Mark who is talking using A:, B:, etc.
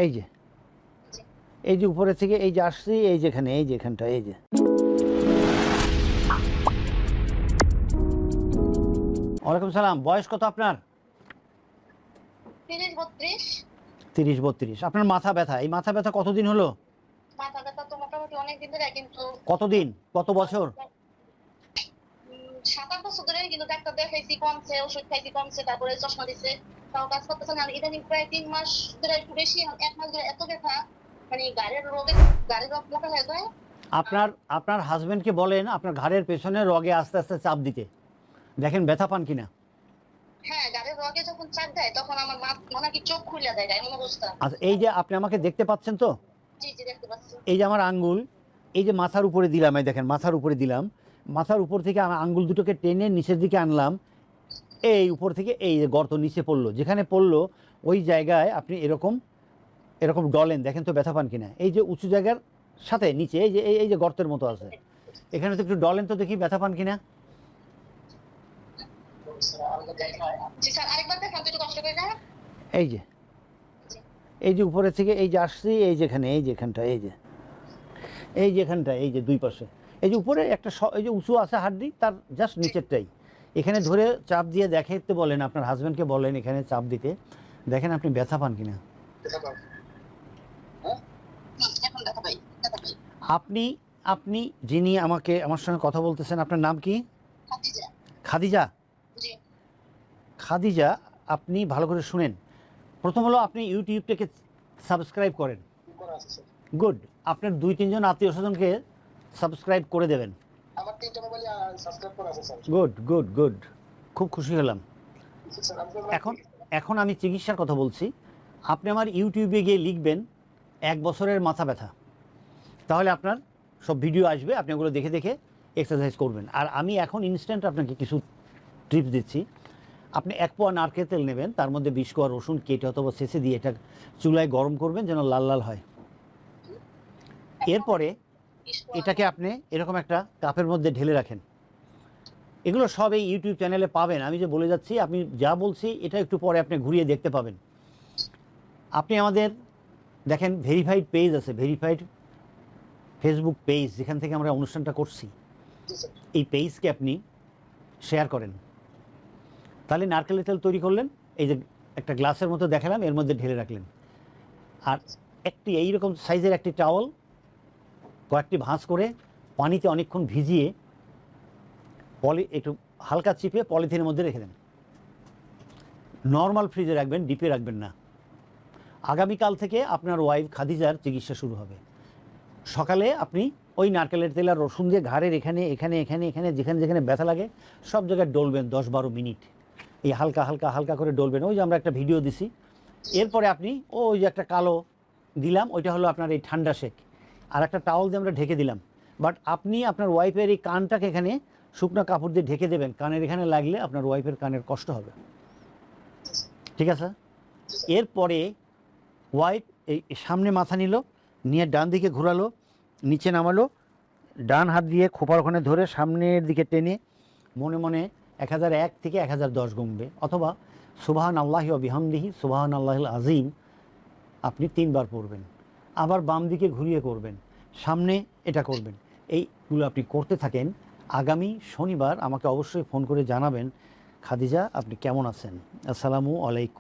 A: এই যে এই যে উপরে থেকে এই যে আসছি, এই যেখানে এই যে এখানটা এই যে। ওয়ালাইকুম সালাম। বয়স কত আপনার? 30-32। আপনার মাথা ব্যথা, এই মাথা ব্যথা কতদিন হলো?
B: মাথা ব্যথা তো মোটামুটি অনেকদিন ধরে, কিন্তু
A: কতদিন, কত বছর?
B: 7-8 বছর ধরে, কিন্তু ডাক্তার দেখাইছি, কমছে, ওষুধ খাইছি, কমছে, তারপরে চশমা দিছে, তাও কাজ করতেছে না। ইদানিং প্রায় 3 মাস ধরে, একটু বেশি, 1 মাস ধরে এত ব্যথা, মানে গাড়ির রোগ মোটা হয়ে যায়।
A: আপনার হাজবেন্ডকে বলেন আপনার ঘাড়ের পেছনে রগে আস্তে আস্তে চাপ দিতে, দেখেন ব্যথা পান কিনা।
B: হ্যাঁ, গাড়ির রগে যখন চাপ দেয় তখন আমার মনে কি চোখ খুলে যায়, এমন অবস্থা।
A: আচ্ছা, এই যে আপনি আমাকে দেখতে পাচ্ছেন তো?
B: জি জি, দেখতে পাচ্ছি।
A: এই যে আমার আঙ্গুল, এই যে মাথার উপরে দিলাম, এই দেখেন মাথার উপরে দিলাম, মাথার উপর থেকে আমার আঙ্গুল দুটোকে টেনে নিচের দিকে আনলাম, এই উপর থেকে এই গর্ত নিচে পড়লো, যেখানে পড়লো ওই জায়গায় আপনি এরকম এরকম ডলেন, দেখেন তো ব্যথা পান কিনা। এই যে উঁচু জায়গার সাথে নিচে এই যে এই যে গর্তের মতো আছে, এখানে তো একটু ডলেন তো, দেখি ব্যথা পান কিনা।
B: জি স্যার, আরেকবার দেখান তো, একটু কষ্ট করে দেন।
A: এই যে এই যে উপরে থেকে এই যে আসছি, এই যেখানে এই যে এখানটা এই যে এই যে এখানটা এই যে দুই পাশে এই যে উপরে একটা এই যে উঁচু আছে হাড্ডি, তার জাস্ট নিচেরটাই এখানে ধরে চাপ দিয়ে দেখাইতে বলেন, আপনার হাজব্যান্ডকে বলেন এখানে চাপ দিতে, দেখেন আপনি ব্যথা পান কিনা। আপনি আপনি যিনি আমার সঙ্গে কথা বলতেছেন, আপনার নাম কি? খাদিজা। খাদিজা, আপনি ভালো করে শুনেন। প্রথম হলো আপনি ইউটিউবটাকে সাবস্ক্রাইব করেন। গুড। আপনার 2-3 জন আত্মীয় স্বজনকে সাবস্ক্রাইব করে দেবেন।
C: আমার 3টা মোবাইলে সাবস্ক্রাইব করা আছে স্যার।
A: গুড গুড গুড, খুব খুশি হলাম।
C: স্যার
A: এখন আমি চিকিৎসার কথা বলছি। আপনি আমার ইউটিউবে গিয়ে লিখবেন 1 বছরের মাথা ব্যথা, তাহলে আপনার সব ভিডিও আসবে, আপনি ওগুলো দেখে দেখে এক্সারসাইজ করবেন। আর আমি এখন ইনস্ট্যান্ট আপনাকে কিছু টিপস দিচ্ছি। আপনি 1 পোয়া নারকেল তেল নেবেন, তার মধ্যে 20 কোয়া রসুন কেটে অথবা ছেঁচে দিয়ে এটা চুলায় গরম করবেন যেন লাল লাল হয়। এরপরে এটাকে আপনি এরকম একটা কাপের মধ্যে ঢেলে রাখেন। এগুলো সব এই ইউটিউব চ্যানেলে পাবেন, আমি যে বলে যাচ্ছি, আপনি যা বলছি এটা একটু পরে আপনি ঘুরিয়ে দেখতে পাবেন। আপনি আমাদের দেখেন ভেরিফাইড পেজ আছে, ভেরিফাইড ফেসবুক পেজ, যেখান থেকে আমরা অনুষ্ঠানটা করছি, এই পেজকে আপনি শেয়ার করেন। তাহলে নারকেলের তেল তৈরি করলেন, এই যে একটা গ্লাসের মতো দেখালাম, এর মধ্যে ঢেলে রাখলেন। আর একটি এইরকম সাইজের একটি টাওয়াল কয়েকটি ভাঁজ করে পানিতে অনেকক্ষণ ভিজিয়ে একটু হালকা চিপে পলিথিনের মধ্যে রেখে দেন। নর্মাল ফ্রিজে রাখবেন, ডিপে রাখবেন না। আগামীকাল থেকে আপনার ওয়াইফ খাদিজার চিকিৎসা শুরু হবে। সকালে আপনি ওই নারকেলের তেল আর রসুন দিয়ে ঘাড়ের এখানে এখানে এখানে এখানে যেখানে যেখানে ব্যথা লাগে সব জায়গায় ডলবেন 10-12 মিনিট। এই হালকা হালকা হালকা করে ডলবেন। ওই যে আমরা একটা ভিডিও দিছি। এরপরে আপনি ওই যে একটা কালো দিলাম, ওইটা হলো আপনার এই ঠান্ডা শেক, আর একটা টাওয়াল দিয়ে আমরা ঢেকে দিলাম। বাট আপনি আপনার ওয়াইফের এই কানটাকে এখানে শুকনো কাপড় দিয়ে ঢেকে দেবেন, কানের এখানে লাগলে আপনার ওয়াইফের কানের কষ্ট হবে। ঠিক আছে? এরপরে ওয়াইফ এই সামনে মাথা নিল, নিয়ে ডান দিকে ঘোরালো, নিচে নামালো, ডান হাত দিয়ে খোপার ওখানে ধরে সামনের দিকে টেনে মনে মনে 1001 থেকে 1010 গুনবে, অথবা সুবহান আল্লাহি ওয়া বিহামদিহি সুবহান আল্লাহিল আজিম আপনি 3 বার পড়বেন। আবার বাম দিকে ঘুরিয়ে করবেন, সামনে এটা করবেন। এইগুলো আপনি করতে থাকেন। আগামী শনিবার আমাকে অবশ্যই ফোন করে জানাবেন খাদিজা আপনি কেমন আছেন। আসসালামু আলাইকুম।